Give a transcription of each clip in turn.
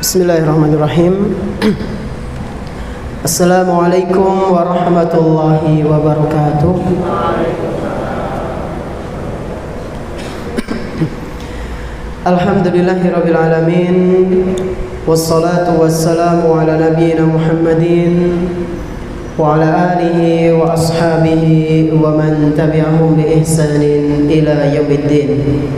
Bismillahirrahmanirrahim. Assalamualaikum warahmatullahi wabarakatuh. Alhamdulillahirabbil alamin. Wassalatu wassalamu ala nabiyyina Muhammadin wa ala alihi wa ashabihi wa man tabi'ahum bi ihsanin ila yaumiddin.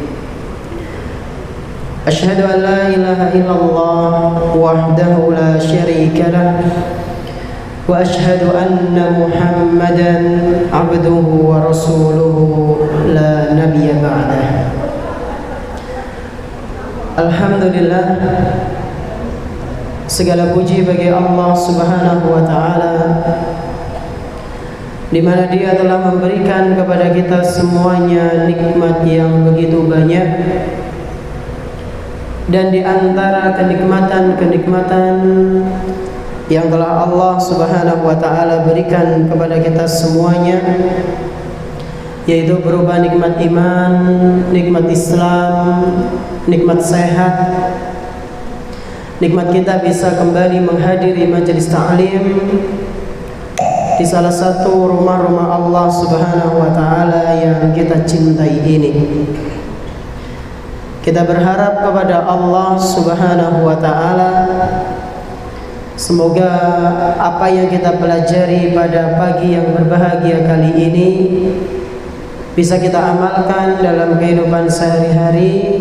أشهد أن لا إله إلا الله وحده لا شريك له وأشهد أن محمدا عبده ورسوله لا نبي بعده. Alhamdulillah, segala puji bagi Allah Subhanahu wa taala, di mana Dia telah memberikan kepada kita semuanya nikmat yang begitu banyak. Dan di antara kenikmatan-kenikmatan yang telah Allah Subhanahu wa taala berikan kepada kita semuanya, yaitu berupa nikmat iman, nikmat Islam, nikmat sehat, nikmat kita bisa kembali menghadiri majelis ta'lim di salah satu rumah-rumah Allah Subhanahu wa taala yang kita cintai ini. Kita berharap kepada Allah Subhanahu wa taala, semoga apa yang kita pelajari pada pagi yang berbahagia kali ini bisa kita amalkan dalam kehidupan sehari-hari,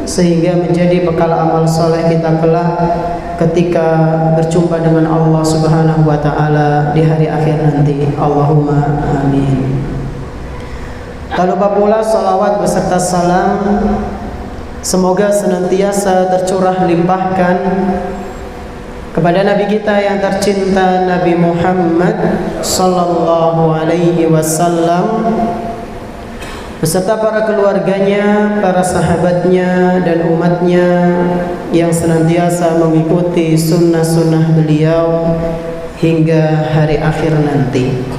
sehingga menjadi bekal amal soleh kita kelak ketika berjumpa dengan Allah Subhanahu wa taala di hari akhir nanti. Allahumma amin. Tak lupa pula salawat beserta salam semoga senantiasa tercurah limpahkan kepada Nabi kita yang tercinta, Nabi Muhammad sallallahu alaihi wasallam, beserta para keluarganya, para sahabatnya dan umatnya yang senantiasa mengikuti sunnah-sunnah beliau hingga hari akhir nanti.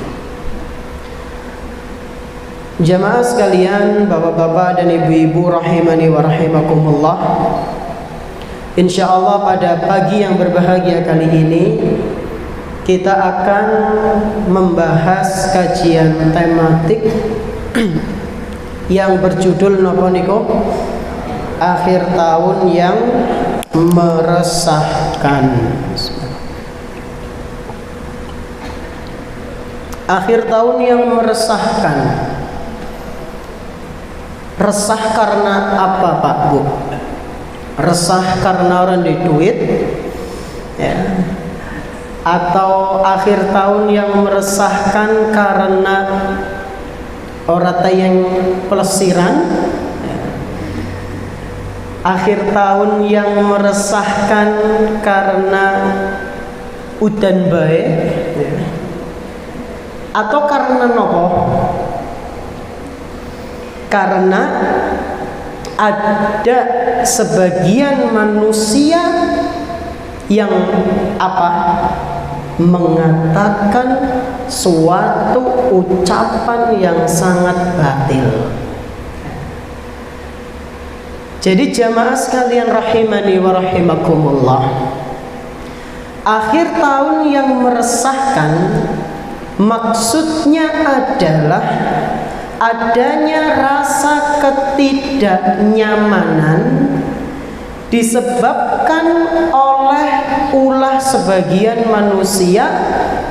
Jamaah sekalian, bapak-bapak dan ibu-ibu rahimani wa rahimakumullah, insyaallah pada pagi yang berbahagia kali ini kita akan membahas kajian tematik yang berjudul napa niku? Akhir tahun yang meresahkan. Akhir tahun yang meresahkan. Resah karena apa, Pak Bu? Resah karena orang di duit, ya? Atau akhir tahun yang meresahkan karena orang yang pelesiran, ya? Akhir tahun yang meresahkan karena udan bae, ya? Atau karena nopo? Karena ada sebagian manusia yang mengatakan suatu ucapan yang sangat batil. Jadi jamaah sekalian rahimani wa rahimakumullah, akhir tahun yang meresahkan maksudnya adalah adanya rasa ketidaknyamanan disebabkan oleh ulah sebagian manusia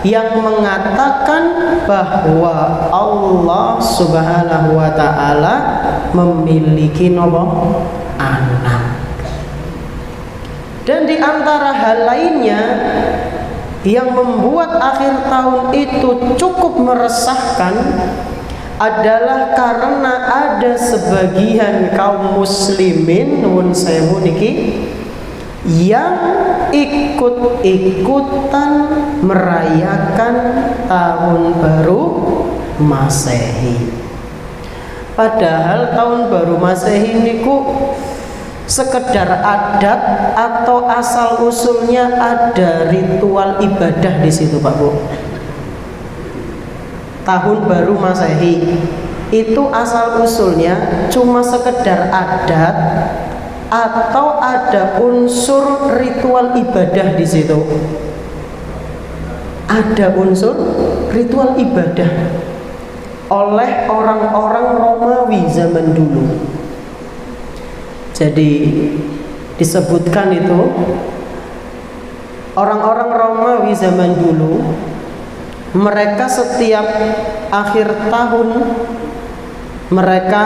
yang mengatakan bahwa Allah Subhanahu wa taala memiliki anak. Dan di antara hal lainnya yang membuat akhir tahun itu cukup meresahkan adalah karena ada sebagian kaum muslimin nun sewu niki yang ikut-ikutan merayakan tahun baru Masehi. Padahal tahun baru Masehi niku sekedar adat atau asal usulnya ada ritual ibadah di situ, Pak Bu. Tahun baru Masehi itu asal usulnya cuma sekedar adat atau ada unsur ritual ibadah di situ? Ada unsur ritual ibadah oleh orang-orang Romawi zaman dulu. Jadi disebutkan itu orang-orang Romawi zaman dulu, mereka setiap akhir tahun mereka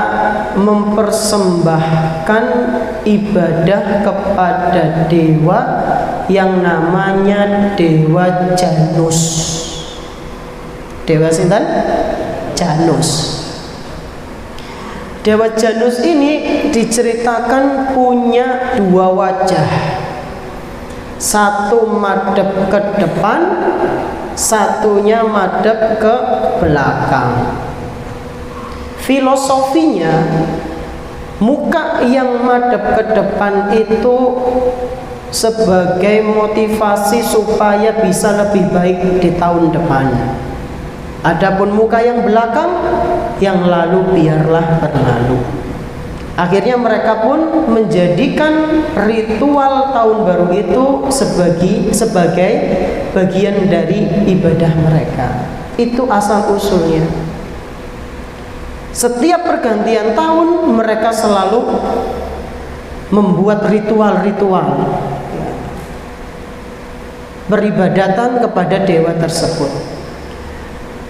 mempersembahkan ibadah kepada dewa yang namanya Dewa Janus. Dewa sinten? Janus. Dewa Janus ini diceritakan punya dua wajah. Satu madep ke depan, satunya madep ke belakang. Filosofinya, muka yang madep ke depan itu sebagai motivasi supaya bisa lebih baik di tahun depan. Adapun muka yang belakang, yang lalu biarlah berlalu. Akhirnya mereka pun menjadikan ritual tahun baru itu sebagai bagian dari ibadah mereka. Itu asal usulnya. Setiap pergantian tahun mereka selalu membuat ritual-ritual beribadatan kepada dewa tersebut.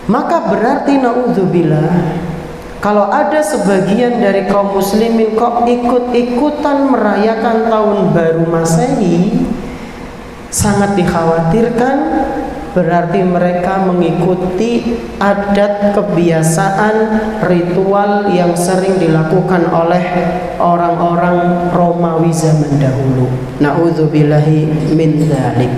Maka berarti naudzubillah, kalau ada sebagian dari kaum muslimin kok ikut-ikutan merayakan tahun baru Masehi, sangat dikhawatirkan. Berarti mereka mengikuti adat, kebiasaan, ritual yang sering dilakukan oleh orang-orang Romawi zaman dahulu. Na'udzubillahi min dzalik.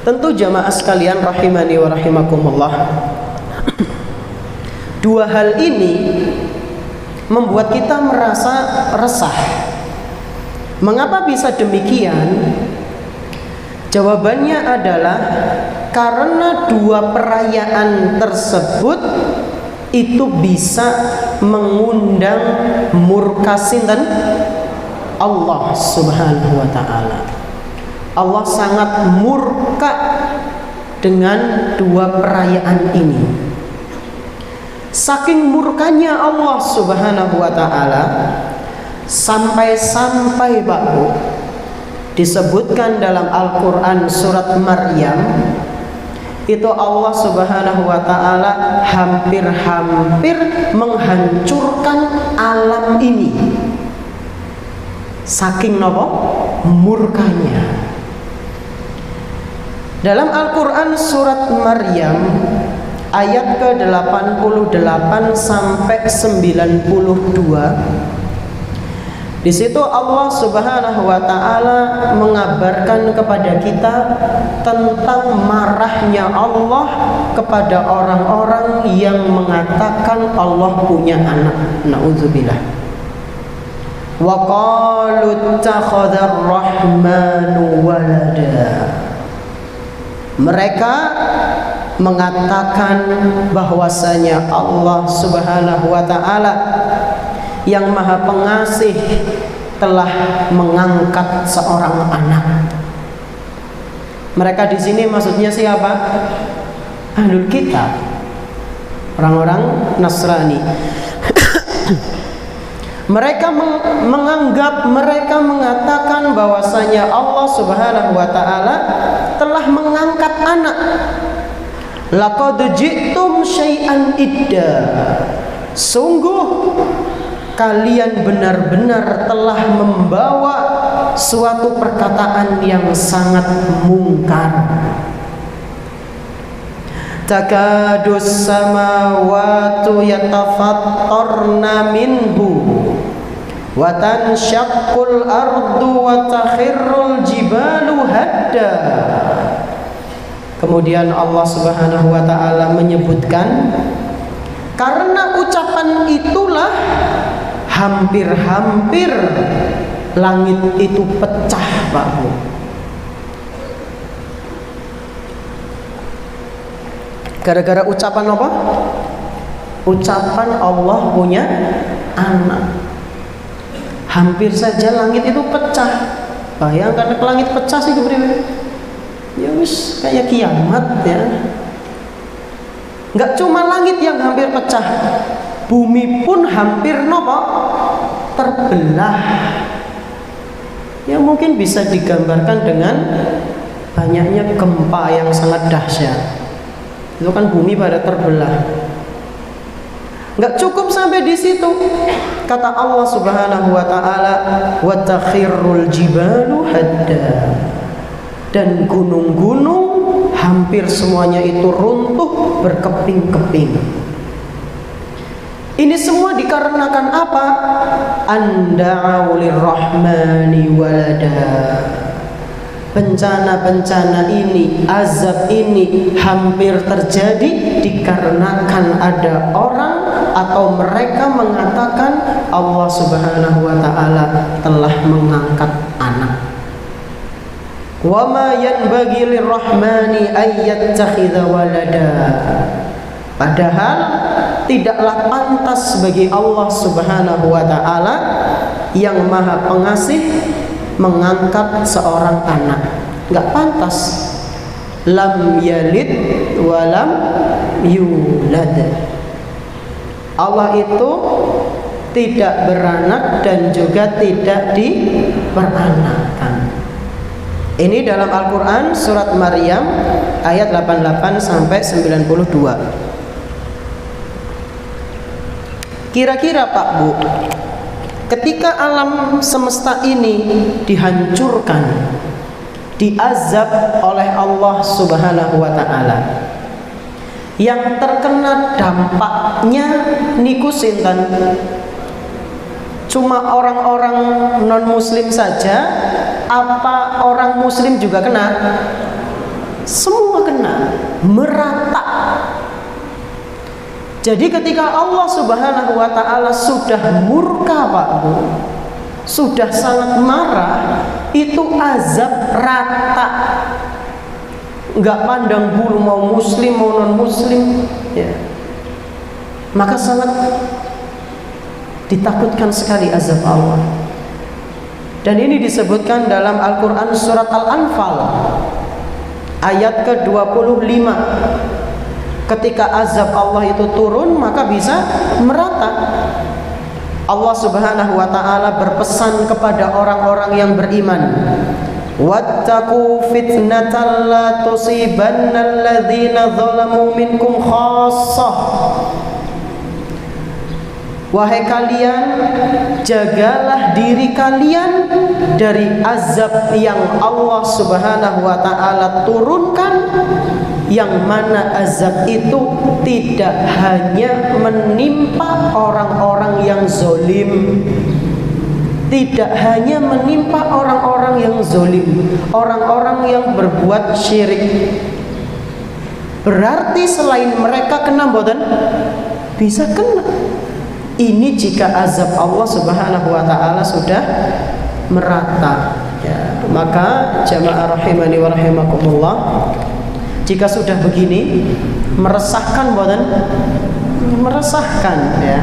Tentu jamaah sekalian rahimani wa rahimakumullah, dua hal ini membuat kita merasa resah. Mengapa bisa demikian? Jawabannya adalah karena dua perayaan tersebut itu bisa mengundang murka sinten? Allah Subhanahu wa taala. Allah sangat murka dengan dua perayaan ini. Saking murkanya Allah Subhanahu wa taala, sampai-sampai Pak Bu, disebutkan dalam Al-Quran surat Maryam, itu Allah Subhanahu wa ta'ala hampir-hampir menghancurkan alam ini. Saking nopo murkanya. Dalam Al-Quran surat Maryam ayat ke-88 sampai 92, di situ Allah Subhanahu wa taala mengabarkan kepada kita tentang marahnya Allah kepada orang-orang yang mengatakan Allah punya anak. Nauzubillah. Wa qalu ittakhadhar rahmanu walada. Mereka mengatakan bahwasanya Allah Subhanahu wa taala yang Maha Pengasih telah mengangkat seorang anak. Mereka di sini maksudnya siapa? Ahlul Kitab, orang-orang Nasrani. Mereka mengatakan bahwasanya Allah Subhanahu wa taala telah mengangkat anak. Laqad ji'tum syai'an idda. Sungguh kalian benar-benar telah membawa suatu perkataan yang sangat mungkar. Takadus samawatu yatafattarna minhu wa tanshaqqul ardu wa takhirrul jibalu hadda. Kemudian Allah Subhanahu wa taala menyebutkan, karena ucapan itulah hampir-hampir langit itu pecah, Pak Bu. Gara-gara ucapan apa? Ucapan Allah punya anak. Hampir saja langit itu pecah. Bayangkan langit pecah sih kepriwe. Ya wis kayak kiamat ya. Enggak cuma langit yang hampir pecah, bumi pun hampir nopo terbelah. Ya mungkin bisa digambarkan dengan banyaknya gempa yang sangat dahsyat. Itu kan bumi pada terbelah. Enggak cukup sampai di situ. Kata Allah Subhanahu wa taala, "Wa takhirrul jibalu hadda." Dan gunung-gunung hampir semuanya itu runtuh berkeping-keping. Ini semua dikarenakan apa? Anda'u lirrahmani walada. Bencana-bencana ini, azab ini hampir terjadi dikarenakan ada orang atau mereka mengatakan Allah Subhanahu wa taala telah mengangkat anak. Wa ma yanbaghi lirrahmani ayyattakhidha walada. Padahal tidaklah pantas bagi Allah Subhanahu wa taala yang Maha Pengasih mengangkat seorang anak. Enggak pantas. Lam yalid wa lam yulad. Allah itu tidak beranak dan juga tidak diperanakkan. Ini dalam Al-Quran surat Maryam ayat 88 sampai 92. Kira-kira Pak Bu, ketika alam semesta ini dihancurkan, diazab oleh Allah Subhanahu wa taala, yang terkena dampaknya niku sinten? Cuma orang-orang non muslim saja, apa orang muslim juga kena? Semua kena, merata. Jadi ketika Allah Subhanahu wa taala sudah murka Pak Bu, sudah sangat marah, itu azab rata. Enggak pandang bulu mau muslim mau non muslim ya. Maka sangat ditakutkan sekali azab Allah. Dan ini disebutkan dalam Al-Quran surat Al-Anfal ayat ke-25. Ketika azab Allah itu turun, maka bisa merata. Allah Subhanahu wa ta'ala berpesan kepada orang-orang yang beriman, wattaqu fitnatan la tusibanna alladhina zalamu minkum khassah. Wahai kalian, jagalah diri kalian dari azab yang Allah Subhanahu wa ta'ala turunkan, yang mana azab itu tidak hanya menimpa orang-orang yang zolim, tidak hanya menimpa orang-orang yang zolim, orang-orang yang berbuat syirik. Berarti selain mereka kena mboten? Bisa kena. Ini jika azab Allah Subhanahu wa ta'ala sudah merata ya. Maka jamaah rahimani wa rahimakumullah, jika sudah begini meresahkan mboten? Meresahkan ya.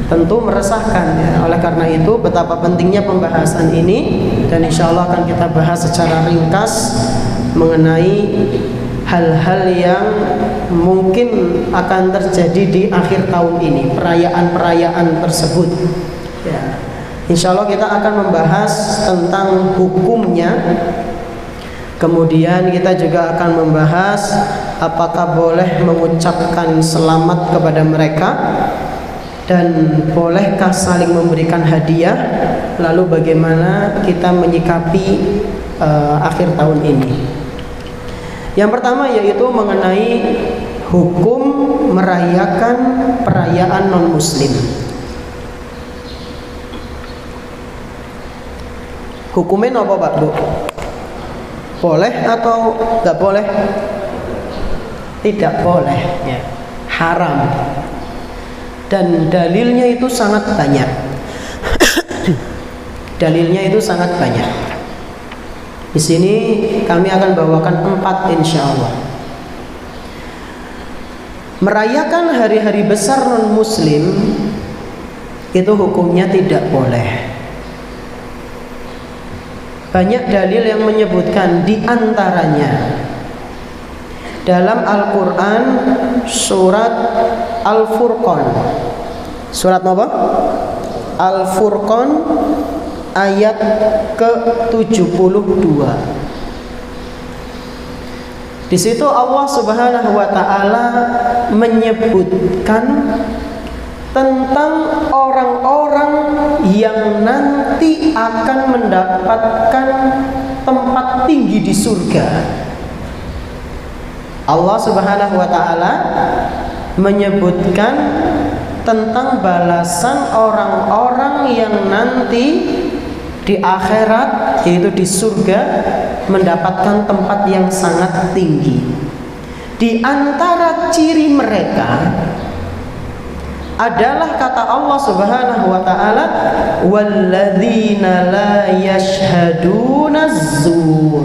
Tentu meresahkan ya. Oleh karena itu betapa pentingnya pembahasan ini, dan insya Allah akan kita bahas secara ringkas mengenai hal-hal yang mungkin akan terjadi di akhir tahun ini, perayaan-perayaan tersebut ya. Insya Allah kita akan membahas tentang hukumnya. Kemudian kita juga akan membahas apakah boleh mengucapkan selamat kepada mereka, dan bolehkah saling memberikan hadiah, lalu bagaimana kita menyikapi akhir tahun ini. Yang pertama yaitu mengenai hukum merayakan perayaan non-muslim. Hukumnya apa Pak Bu? Boleh atau nggak boleh? Tidak boleh ya. Haram. Dan dalilnya itu sangat banyak. Dalilnya itu sangat banyak. Di sini kami akan bawakan 4 insya Allah. Merayakan hari-hari besar non-muslim itu hukumnya tidak boleh. Banyak dalil yang menyebutkan, di antaranya dalam Al-Quran surat Al-Furqan. Surat apa? Al-Furqan ayat ke-72. Di situ Allah Subhanahu wa taala menyebutkan tentang orang-orang yang nanti akan mendapatkan tempat tinggi di surga. Allah Subhanahu wa taala menyebutkan tentang balasan orang-orang yang nanti di akhirat, yaitu di surga, mendapatkan tempat yang sangat tinggi. Di antara ciri mereka adalah kata Allah Subhanahu wa taala, walladzina la yashhaduna zur.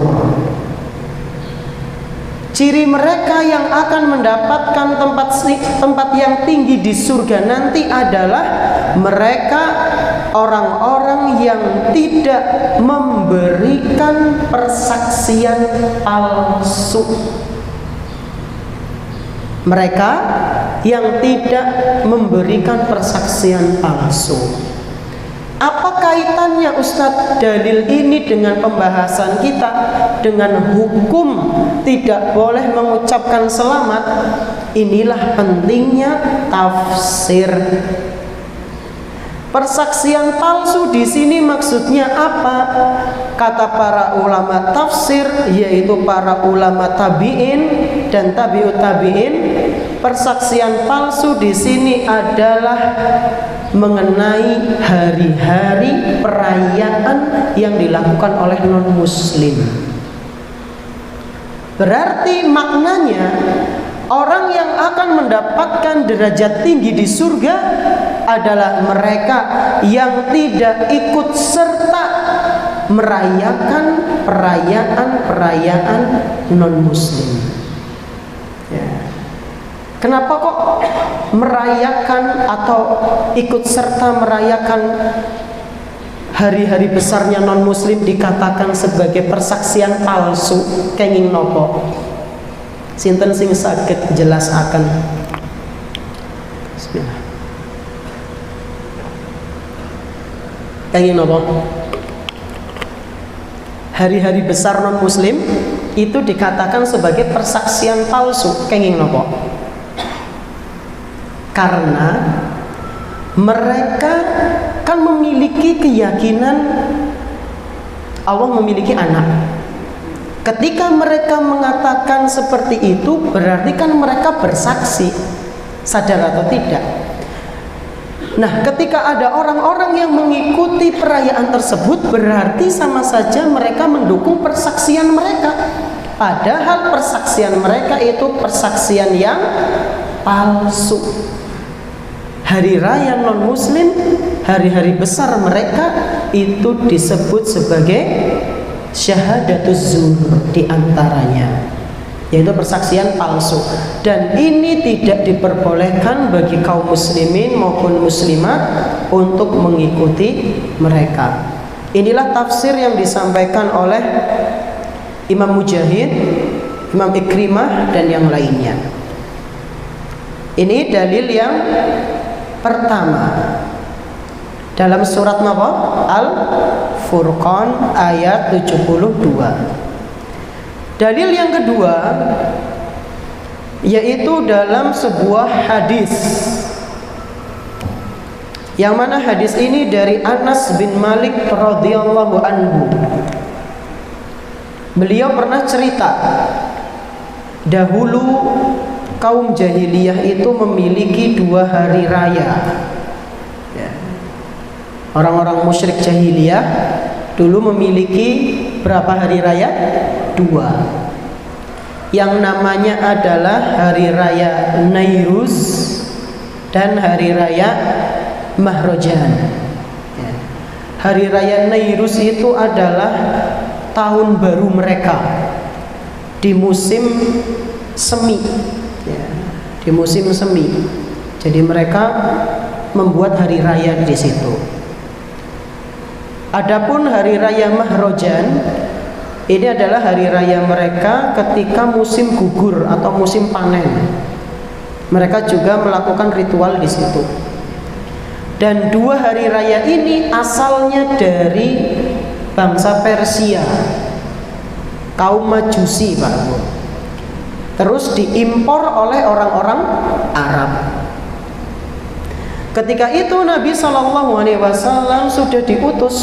Ciri mereka yang akan mendapatkan tempat yang tinggi di surga nanti adalah mereka orang-orang yang tidak memberikan persaksian palsu. Mereka yang tidak memberikan persaksian palsu. Apa kaitannya Ustadz dalil ini dengan pembahasan kita, dengan hukum tidak boleh mengucapkan selamat? Inilah pentingnya tafsir. Persaksian palsu di sini maksudnya apa? Kata para ulama tafsir, yaitu para ulama tabi'in dan tabi'ut tabi'in, persaksian palsu di sini adalah mengenai hari-hari perayaan yang dilakukan oleh non-muslim. Berarti maknanya orang yang akan mendapatkan derajat tinggi di surga adalah mereka yang tidak ikut serta merayakan perayaan non-muslim. Ya. Kenapa kok merayakan atau ikut serta merayakan hari-hari besarnya non-muslim dikatakan sebagai persaksian palsu? Kenging nopo? Sinten sing saged jelasaken? Bismillah. Kenging nopo? Hari-hari besar non-muslim itu dikatakan sebagai persaksian palsu. Kenging nopo? Karena mereka kan memiliki keyakinan Allah memiliki anak. Ketika mereka mengatakan seperti itu, berarti kan mereka bersaksi, sadar atau tidak. Nah, ketika ada orang-orang yang mengikuti perayaan tersebut, berarti sama saja mereka mendukung persaksian mereka. Padahal persaksian mereka itu persaksian yang palsu. Hari raya non-muslim, hari-hari besar mereka itu disebut sebagai syahadatuz zur di antaranya, yaitu persaksian palsu. Dan ini tidak diperbolehkan bagi kaum muslimin maupun muslimat untuk mengikuti mereka. Inilah tafsir yang disampaikan oleh Imam Mujahid, Imam Ikrimah dan yang lainnya. Ini dalil yang pertama dalam surat apa? Al-Furqan ayat 72. Dalil yang kedua yaitu dalam sebuah hadis, yang mana hadis ini dari Anas bin Malik radhiyallahu anhu. Beliau pernah cerita, dahulu kaum jahiliyah itu memiliki 2 hari raya. Orang-orang musyrik jahiliyah dulu memiliki berapa hari raya? 2. Yang namanya adalah hari raya Nairuz dan hari raya Mahrojan. Hari raya Nairuz itu adalah tahun baru mereka di musim semi. Di musim semi. Jadi mereka membuat hari raya di situ. Adapun hari raya Mahrojan, ini adalah hari raya mereka ketika musim gugur atau musim panen. Mereka juga melakukan ritual di situ. Dan dua hari raya ini asalnya dari bangsa Persia, kaum Majusi, Pak Bu. Terus diimpor oleh orang-orang Arab. Ketika itu Nabi SAW sudah diutus,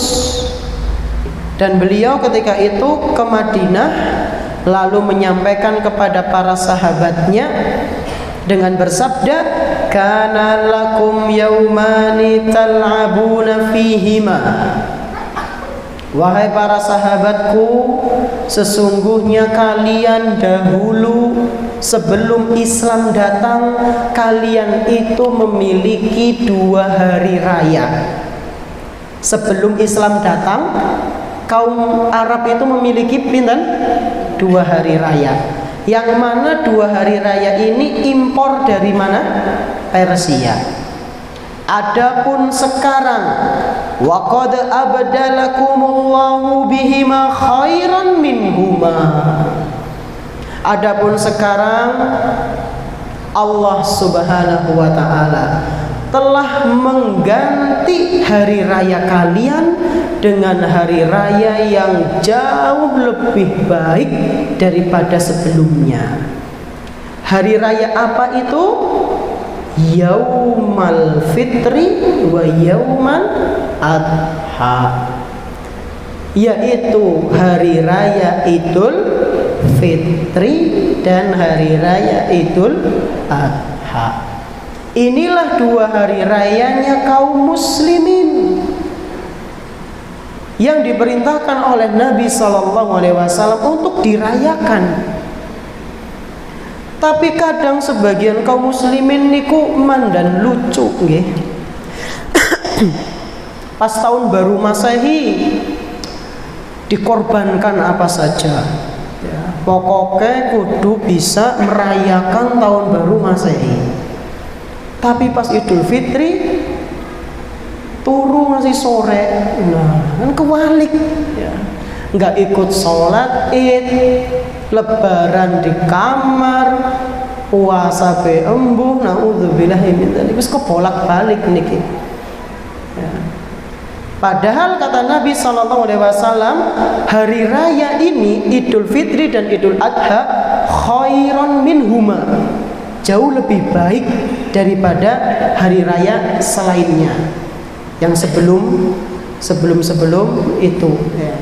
dan beliau ketika itu ke Madinah lalu menyampaikan kepada para sahabatnya dengan bersabda, kana lakum yaumani tal'abuna fihima. Wahai para sahabatku, sesungguhnya kalian dahulu sebelum Islam datang, kalian itu memiliki dua hari raya. Sebelum Islam datang, kaum Arab itu memiliki pinten? Dua hari raya. Yang mana dua hari raya ini impor dari mana? Persia. Adapun sekarang, wa qad abdalakumullahu bihima khairan minhuma. Adapun sekarang Allah Subhanahu wa taala telah mengganti hari raya kalian dengan hari raya yang jauh lebih baik daripada sebelumnya. Hari raya apa itu? Yaumal Fitri wa Yaumal Adha, yaitu hari raya Idul Fitri dan hari raya Idul Adha. Inilah dua hari rayanya kaum muslimin yang diperintahkan oleh Nabi SAW untuk dirayakan. Tapi kadang sebagian kaum muslimin niku mandan lucu nggih. Pas tahun baru Masehi dikorbankan apa saja. Ya, pokoknya kudu bisa merayakan tahun baru Masehi. Tapi pas Idul Fitri turu masih sore. Nah, kan kewalik ya. Enggak ikut sholat Id, lebaran di kamar, puasa be embuh, naudzubillahi min dzalik. Wis kebolak-balik niki. Ya. Padahal kata Nabi SAW, hari raya ini Idul Fitri dan Idul Adha khairon minhuma, jauh lebih baik daripada hari raya selainnya yang sebelum itu. Ya.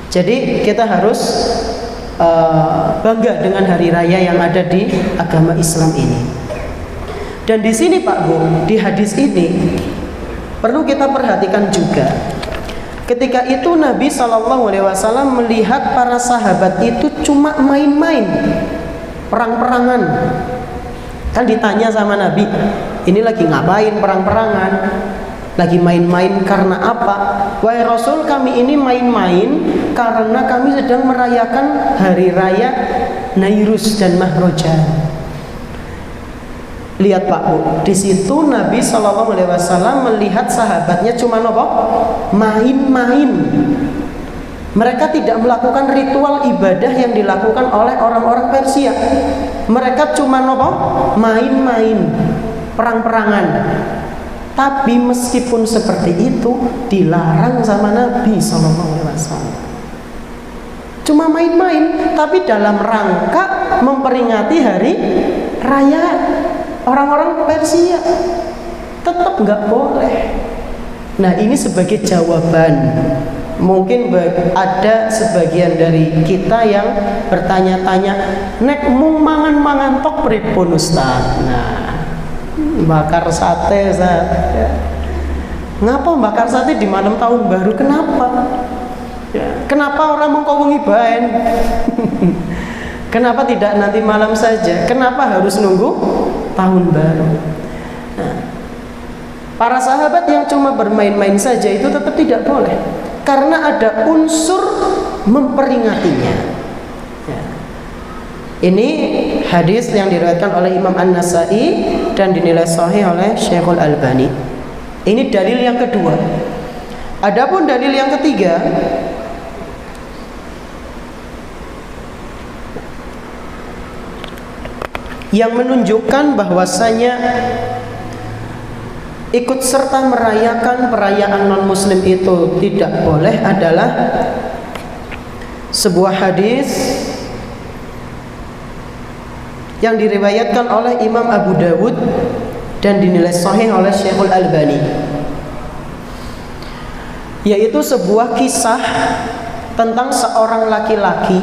Jadi kita harus bangga dengan hari raya yang ada di agama Islam ini. Dan di sini Pak Bu, di hadis ini perlu kita perhatikan juga. Ketika itu Nabi SAW melihat para sahabat itu cuma main-main, perang-perangan. Kan ditanya sama Nabi, ini lagi ngapain perang-perangan? Lagi main-main karena apa? Wahai Rasul, kami ini main-main karena kami sedang merayakan hari raya Nairus dan Mahrojan. Lihat Pak Bu, di situ Nabi SAW melihat sahabatnya cuma apa? Main-main. Mereka tidak melakukan ritual ibadah yang dilakukan oleh orang-orang Persia. Mereka cuma apa? Main-main, perang-perangan. Tapi meskipun seperti itu dilarang sama Nabi SAW. Cuma main-main, tapi dalam rangka memperingati hari raya orang-orang Persia. Tetap nggak boleh. Nah, ini sebagai jawaban. Mungkin ada sebagian dari kita yang bertanya-tanya, nek mung mangan-mangan tok pripun Ustaz? Nah, bakar sate ya. Ngapa bakar sate di malam tahun baru? Kenapa? Ya. Kenapa orang mengkomungi baen? Kenapa tidak nanti malam saja? Kenapa harus nunggu tahun baru? Nah, para sahabat yang cuma bermain-main saja itu tetap tidak boleh, karena ada unsur memperingatinya. Ya. Ini hadis yang diriwayatkan oleh Imam An-Nasa'i dan dinilai sahih oleh Syekhul Albani. Ini dalil yang kedua. Adapun dalil yang ketiga, yang menunjukkan bahwasanya ikut serta merayakan perayaan non-muslim itu tidak boleh adalah sebuah hadis yang diriwayatkan oleh Imam Abu Dawud dan dinilai sahih oleh Syekhul Albani, yaitu sebuah kisah tentang seorang laki-laki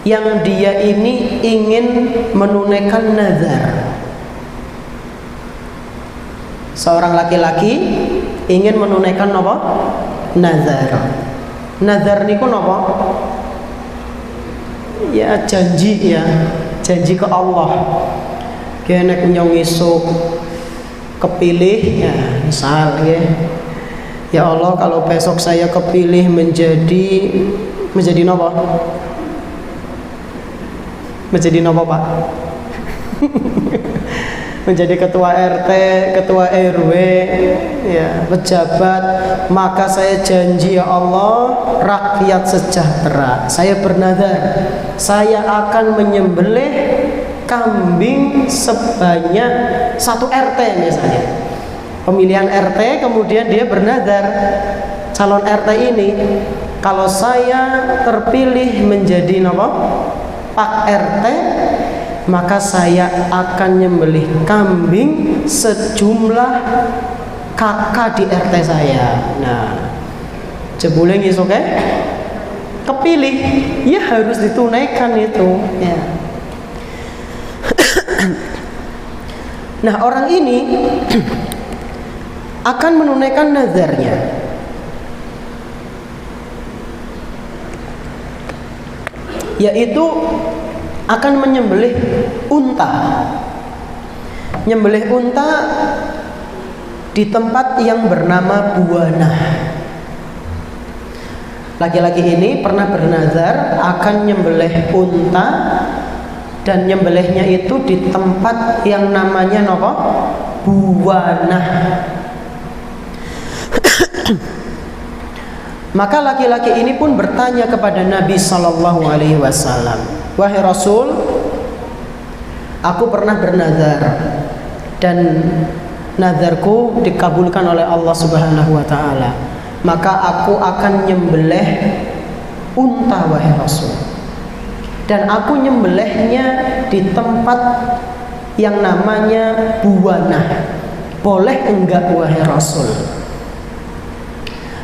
yang dia ini ingin menunaikan nazar. Seorang laki-laki ingin menunaikan apa? Nazar. Nazar niku napa? Ya janji ya, janji ke Allah. Kene nyong esuk kepilih ya, misal ya. Ya Allah, kalau besok saya kepilih menjadi napa? Menjadi napa, Pak? Menjadi ketua RT, ketua RW, ya, pejabat, maka saya janji ya Allah, rakyat sejahtera. Saya bernazar, saya akan menyembelih kambing sebanyak 1 RT misalnya. Pemilihan RT, kemudian dia bernazar, calon RT ini, kalau saya terpilih menjadi apa? Pak RT, maka saya akan nyembelih kambing sejumlah kakak di RT saya. Nah, jebule ngisuk kepilih, ya harus ditunaikan itu ya. Nah, orang ini akan menunaikan nazarnya, yaitu akan menyembelih unta. Nyembelih unta di tempat yang bernama Buana. Laki-laki ini pernah bernazar akan nyembelih unta, dan nyembelihnya itu di tempat yang namanya apa? Buana. Maka laki-laki ini pun bertanya kepada Nabi Sallallahu Alaihi Wasallam, wahai Rasul, aku pernah bernazar dan nazarku dikabulkan oleh Allah Subhanahu Wa Taala, maka aku akan nyembelih unta, wahai Rasul, dan aku nyembelihnya di tempat yang namanya Buana. Boleh enggak, wahai Rasul?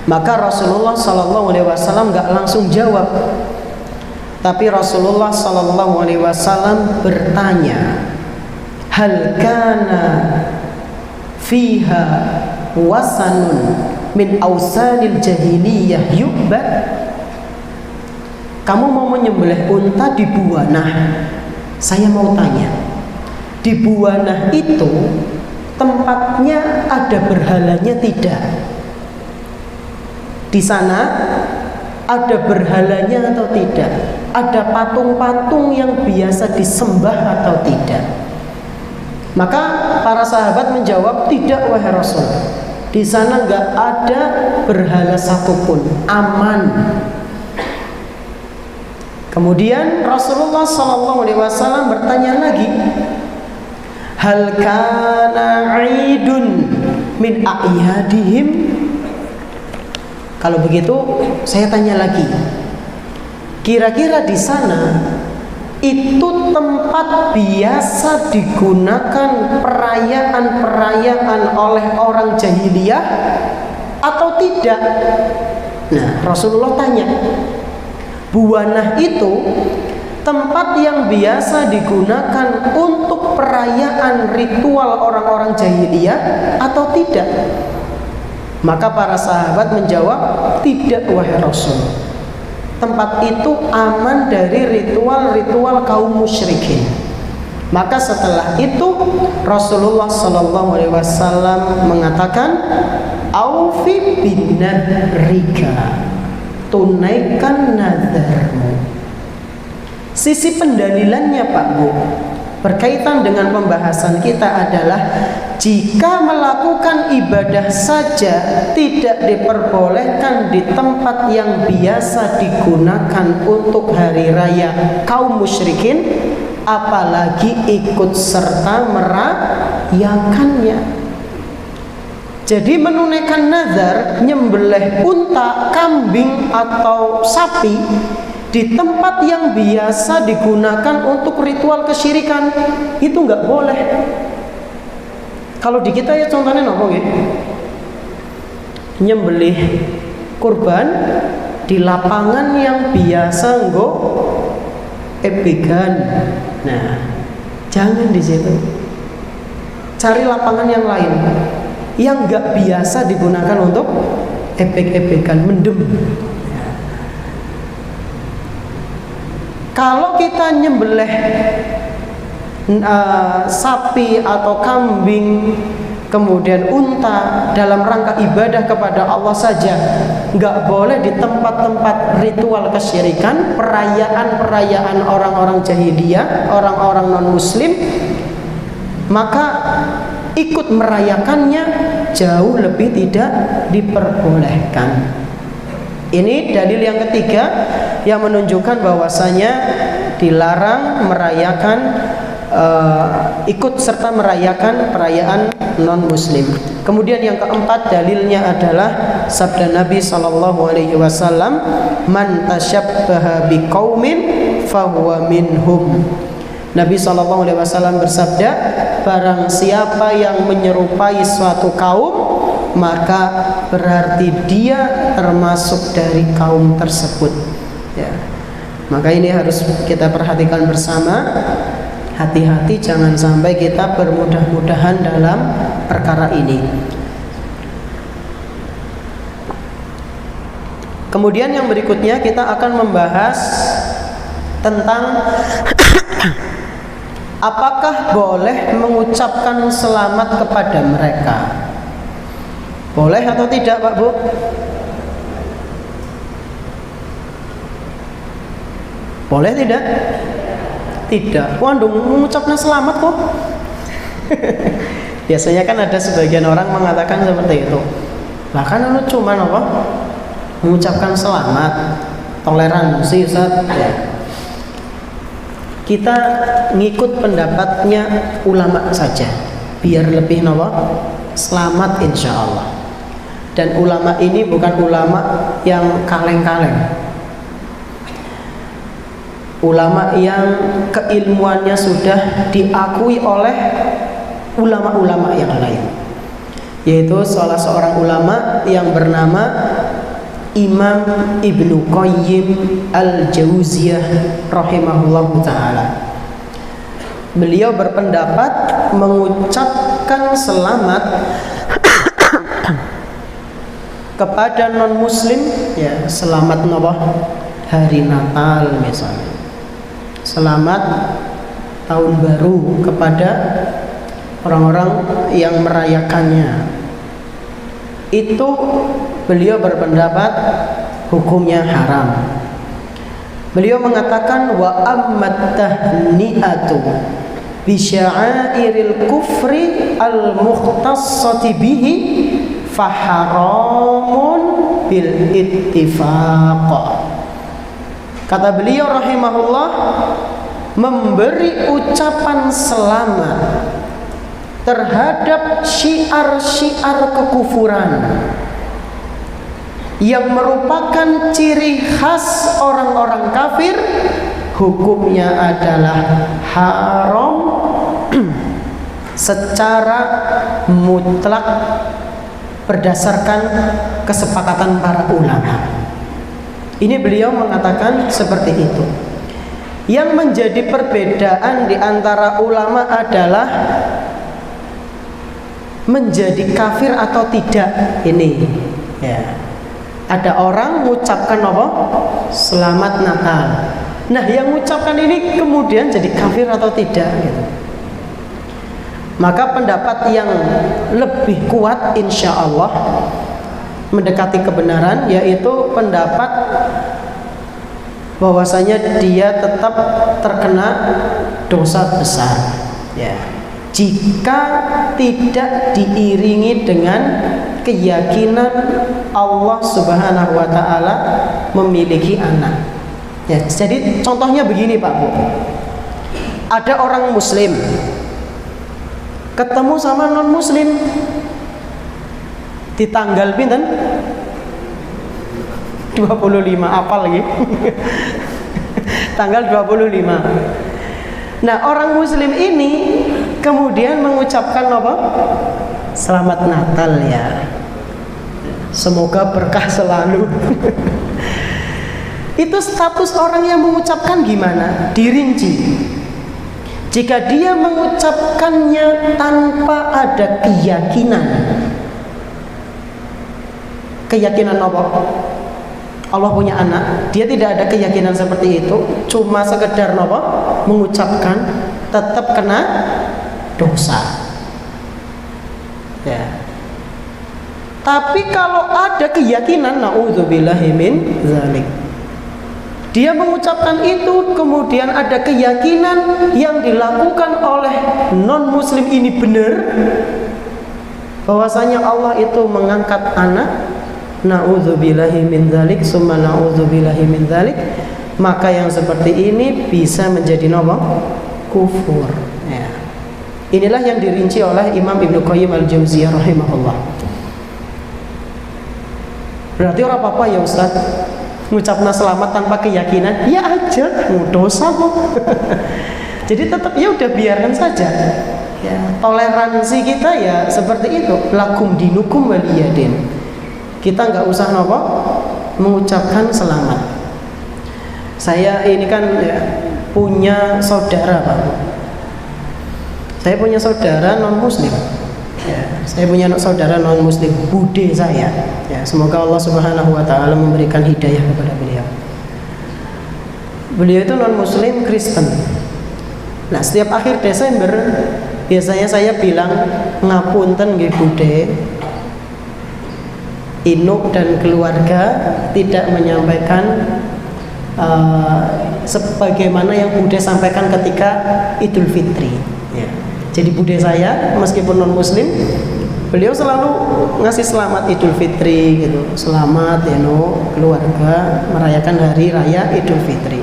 Maka Rasulullah Sallallahu Alaihi Wasallam nggak langsung jawab, tapi Rasulullah Sallallahu Alaihi Wasallam bertanya, hal kana fiha wasanun min ausanil jahiliyah yu'bad? Kamu mau menyembelih unta di Buana? Saya mau tanya, di Buana itu tempatnya ada berhalanya tidak? Di sana ada berhalanya atau tidak? Ada patung-patung yang biasa disembah atau tidak? Maka para sahabat menjawab, tidak, wahai Rasul. Di sana nggak ada berhala satupun, aman. Kemudian Rasulullah SAW bertanya lagi, hal kana 'idun min a'yadihim? Kalau begitu, saya tanya lagi, kira-kira di sana itu tempat biasa digunakan perayaan-perayaan oleh orang jahiliyah atau tidak? Nah, Rasulullah tanya, Buana itu tempat yang biasa digunakan untuk perayaan ritual orang-orang jahiliyah atau tidak? Maka para sahabat menjawab, tidak, wahai Rasul. Tempat itu aman dari ritual-ritual kaum musyrikin. Maka setelah itu Rasulullah Sallallahu Alaihi Wasallam mengatakan, aufi bin nadrika, tunaikan nazarmu. Sisi pendalilannya Pak Bu berkaitan dengan pembahasan kita adalah jika melakukan ibadah saja tidak diperbolehkan di tempat yang biasa digunakan untuk hari raya kaum musyrikin, apalagi ikut serta merayakannya. Jadi menunaikan nazar nyembelih unta, kambing atau sapi di tempat yang biasa digunakan untuk ritual kesyirikan itu nggak boleh. Kalau di kita ya contohnya nopo nggih? Nyembelih kurban di lapangan yang biasa nggo ebegan. Nah, jangan di situ. Cari lapangan yang lain yang nggak biasa digunakan untuk ebek-ebekan, mendem. Kalau kita nyembelih sapi atau kambing, kemudian unta dalam rangka ibadah kepada Allah saja, nggak boleh di tempat-tempat ritual kesyirikan, perayaan-perayaan orang-orang jahiliyah, orang-orang non-muslim, maka ikut merayakannya jauh lebih tidak diperbolehkan. Ini dalil yang ketiga yang menunjukkan bahwasanya dilarang merayakan ikut serta merayakan perayaan non-muslim. Kemudian yang keempat dalilnya adalah sabda Nabi SAW, man tasyabbaha biqaumin fahuwa minhum. Nabi SAW bersabda, barang siapa yang menyerupai suatu kaum, maka berarti dia termasuk dari kaum tersebut. Ya. Maka ini harus kita perhatikan bersama. Hati-hati jangan sampai kita bermudah-mudahan dalam perkara ini. Kemudian yang berikutnya kita akan membahas tentang apakah boleh mengucapkan selamat kepada mereka? Boleh atau tidak Pak Bu? Boleh tidak? Tidak. Waduh, mengucapkan selamat kok. Biasanya kan ada sebagian orang mengatakan seperti itu. Bahkan itu cuma apa? Mengucapkan selamat, toleransi Ustaz. Ya. Kita ngikut pendapatnya ulama saja, biar lebih selamat insya Allah. Dan ulama ini bukan ulama yang kaleng-kaleng. Ulama yang keilmuannya sudah diakui oleh ulama-ulama yang lain, yaitu salah seorang ulama yang bernama Imam Ibnu Qayyim Al-Jauziyah rahimahullahu ta'ala. Beliau berpendapat mengucapkan selamat kepada non-muslim, ya, selamat hari Natal misalnya, selamat tahun baru kepada orang-orang yang merayakannya, itu beliau berpendapat hukumnya haram. Beliau mengatakan wa ammat tahni'atu bi sya'airil kufri al mukhtassati bihi fa haramun bil ittifaq. Kata beliau rahimahullah, memberi ucapan selamat terhadap syiar-syiar kekufuran yang merupakan ciri khas orang-orang kafir, hukumnya adalah haram secara mutlak berdasarkan kesepakatan para ulama. Ini beliau mengatakan seperti itu. Yang menjadi perbedaan di antara ulama adalah menjadi kafir atau tidak. Ini ya. Ada orang mengucapkan selamat Natal. Nah, yang mengucapkan ini kemudian jadi kafir atau tidak gitu. Maka pendapat yang lebih kuat insya Allah mendekati kebenaran, yaitu pendapat bahwasanya dia tetap terkena dosa besar ya, jika tidak diiringi dengan keyakinan Allah Subhanahu wa taala memiliki anak. Ya, jadi contohnya begini Pak Bu. Ada orang muslim ketemu sama non muslim di tanggal pinten? 25, apal lagi. Tanggal 25. Nah, orang muslim ini kemudian mengucapkan apa? Selamat Natal ya. Semoga berkah selalu. Itu status orang yang mengucapkan gimana? Dirinci. Jika dia mengucapkannya tanpa ada keyakinan apa? Allah punya anak, dia tidak ada keyakinan seperti itu, cuma sekedar apa? Mengucapkan, tetap kena dosa. Ya. Tapi kalau ada keyakinan, naudzubillahi min dzalik, dia mengucapkan itu, kemudian ada keyakinan yang dilakukan oleh non-muslim ini benar, bahwasanya Allah itu mengangkat anak, na'udzubillahi min dzalik, summa na'udzubillahi min dzalik, maka yang seperti ini bisa menjadi kufur ya. Inilah yang dirinci oleh Imam Ibnu Qayyim al-Jauziyah rahimahullah. Berarti orang apa ya Ustaz? Ngucapna selamat tanpa keyakinan, ya aja, dosa kok. Jadi tetap ya udah biarkan saja. Ya, toleransi kita ya seperti itu. Lakum dinukum waliyadin. Kita nggak usah mengucapkan selamat. Saya ini kan ya, punya saudara Pak. Saya punya saudara non muslim. Ya, saya punya saudara non muslim, bude saya. Ya, semoga Allah Subhanahu wa taala memberikan hidayah kepada beliau. Beliau itu non muslim Kristen. Nah, setiap akhir Desember biasanya saya bilang ngapunten nggih bude, Inuk dan keluarga tidak menyampaikan sebagaimana yang bude sampaikan ketika Idul Fitri. Ya. Jadi bude saya meskipun non muslim, beliau selalu ngasih selamat Idul Fitri gitu. Selamat ya keluarga merayakan hari raya Idul Fitri.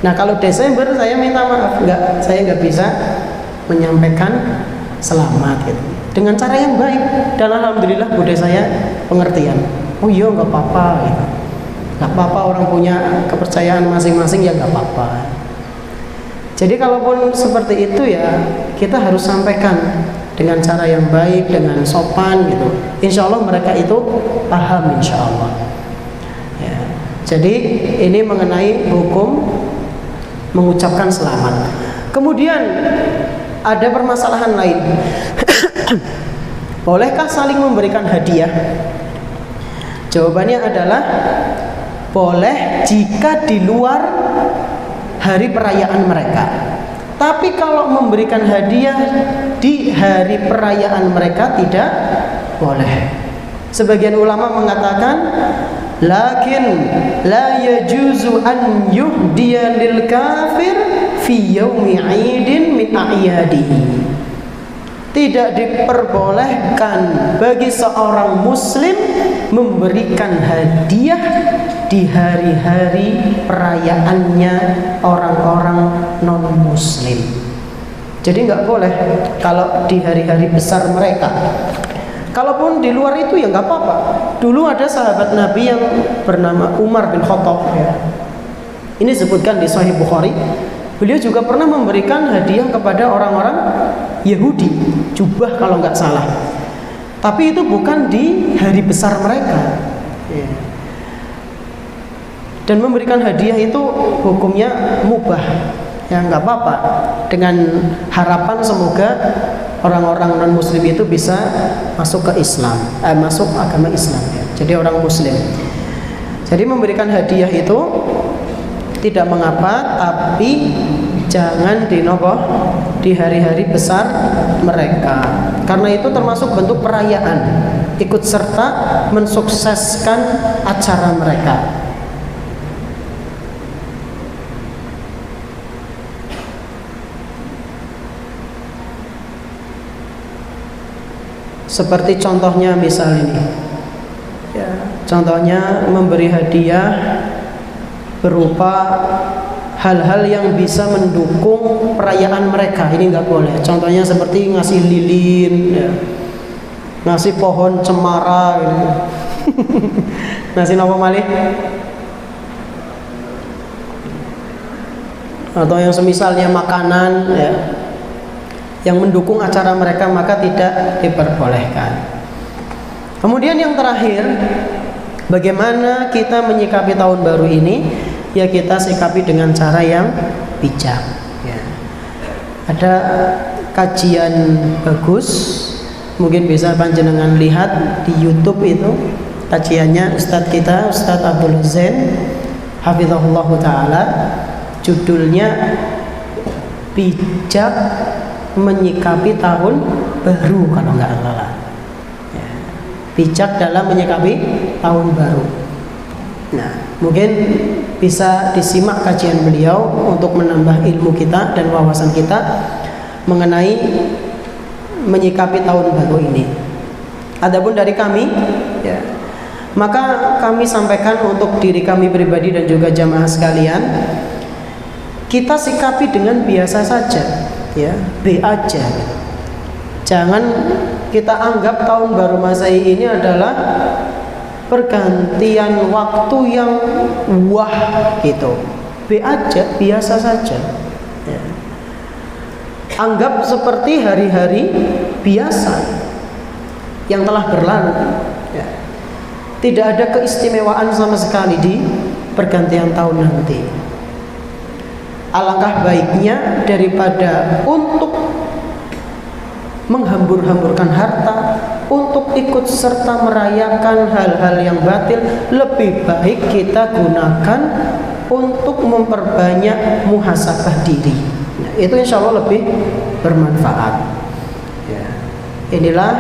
Nah, kalau Desember saya minta maaf, saya nggak bisa menyampaikan selamat gitu. Dengan cara yang baik, dan alhamdulillah bude saya pengertian. Oh iya nggak apa-apa gitu. Nggak apa-apa, orang punya kepercayaan masing-masing ya nggak apa-apa. Jadi kalaupun seperti itu ya kita harus sampaikan dengan cara yang baik, dengan sopan gitu. Insya Allah mereka itu paham insya Allah. Ya. Jadi ini mengenai hukum mengucapkan selamat. Kemudian ada permasalahan lain. Bolehkah saling memberikan hadiah? Jawabannya adalah boleh jika di luar hari perayaan mereka. Tapi kalau memberikan hadiah di hari perayaan mereka tidak boleh. Sebagian ulama mengatakan lakin la yajuzu an yuhdiya lil kafir fi yaumi 'idin min a'yadihi. Tidak diperbolehkan bagi seorang muslim memberikan hadiah di hari-hari perayaannya orang-orang non-muslim. Jadi nggak boleh kalau di hari-hari besar mereka. Kalaupun di luar itu ya nggak apa-apa. Dulu ada sahabat Nabi yang bernama Umar bin Khattab ya. Ini disebutkan di Sahih Bukhari. Beliau juga pernah memberikan hadiah kepada orang-orang Yahudi, jubah kalau nggak salah. Tapi itu bukan di hari besar mereka. Ya. Dan memberikan hadiah itu hukumnya mubah, ya nggak apa-apa. Dengan harapan semoga orang-orang non Muslim itu bisa masuk ke Islam, masuk agama Islam. Ya. Jadi orang Muslim. Jadi memberikan hadiah itu tidak mengapa, tapi jangan di hari-hari besar mereka, karena itu termasuk bentuk perayaan, ikut serta mensukseskan acara mereka. Seperti contohnya misal ini ya, contohnya memberi hadiah berupa hal-hal yang bisa mendukung perayaan mereka, ini nggak boleh. Contohnya seperti ngasih lilin ya, ngasih pohon cemara gitu. Ngasih apa malih? Atau yang semisalnya makanan ya, yang mendukung acara mereka, maka tidak diperbolehkan. Kemudian yang terakhir, bagaimana kita menyikapi tahun baru ini? Ya kita sikapi dengan cara yang bijak ya. Ada kajian bagus, mungkin bisa panjenengan lihat di YouTube itu kajiannya Ustadz kita, Ustadz Abdul Zain hafizahullah ta'ala. Judulnya Bijak Menyikapi Tahun Baru, kalau nggak salah ya. Bijak dalam menyikapi tahun baru. Nah, mungkin bisa disimak kajian beliau untuk menambah ilmu kita dan wawasan kita mengenai menyikapi tahun baru ini. Adapun dari kami ya, maka kami sampaikan untuk diri kami pribadi dan juga jamaah sekalian, kita sikapi dengan biasa saja ya, be aja. Jangan kita anggap tahun baru Masehi ini adalah pergantian waktu yang wah gitu. Be aja, biasa saja ya. Anggap seperti hari-hari biasa yang telah berlalu ya. Tidak ada keistimewaan sama sekali di pergantian tahun nanti. Alangkah baiknya daripada untuk menghambur-hamburkan harta, untuk ikut serta merayakan hal-hal yang batil, lebih baik kita gunakan untuk memperbanyak muhasabah diri. Nah, itu insya Allah lebih bermanfaat ya. Inilah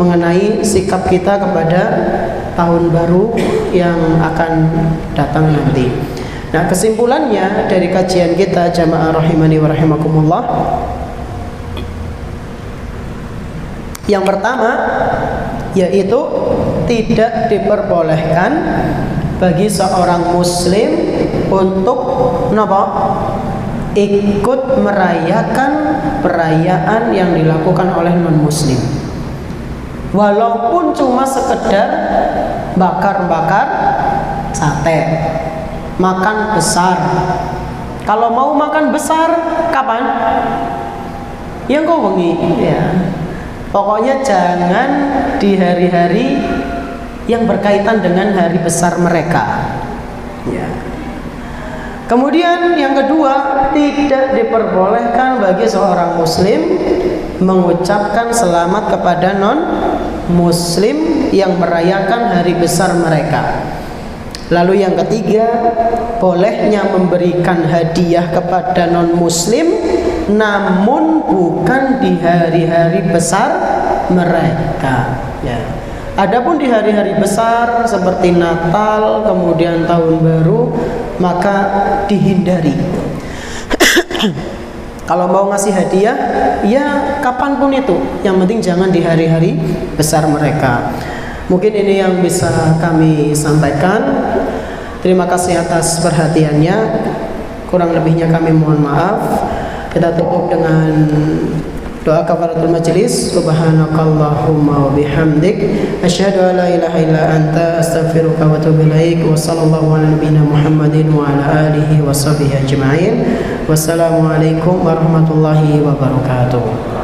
mengenai sikap kita kepada tahun baru yang akan datang nanti. Nah, kesimpulannya dari kajian kita jamaah rahimani wa rahimakumullah, yang pertama yaitu tidak diperbolehkan bagi seorang muslim untuk ikut merayakan perayaan yang dilakukan oleh non-muslim, walaupun cuma sekedar bakar-bakar sate, makan besar. Kalau mau makan besar kapan? Yang kau bengi ya. Pokoknya jangan di hari-hari yang berkaitan dengan hari besar mereka ya. Kemudian yang kedua, tidak diperbolehkan bagi seorang muslim mengucapkan selamat kepada non muslim yang merayakan hari besar mereka. Lalu yang ketiga, bolehnya memberikan hadiah kepada non-muslim, namun bukan di hari-hari besar mereka ya. Adapun di hari-hari besar seperti Natal, kemudian Tahun Baru, maka dihindari. Kalau mau ngasih hadiah, ya kapanpun itu, yang penting jangan di hari-hari besar mereka. Mungkin ini yang bisa kami sampaikan. Terima kasih atas perhatiannya. Kurang lebihnya kami mohon maaf. Kita tutup dengan doa kafaratul majelis. Subhanakallahumma wa bihamdik, asyhadu an la ilaha illa anta, astaghfiruka wa atubu ilaik. Wa sallallahu ala nabiyyina Muhammadin wa ala alihi wa sahbihi ajma'in. Wassalamualaikum warahmatullahi wabarakatuh.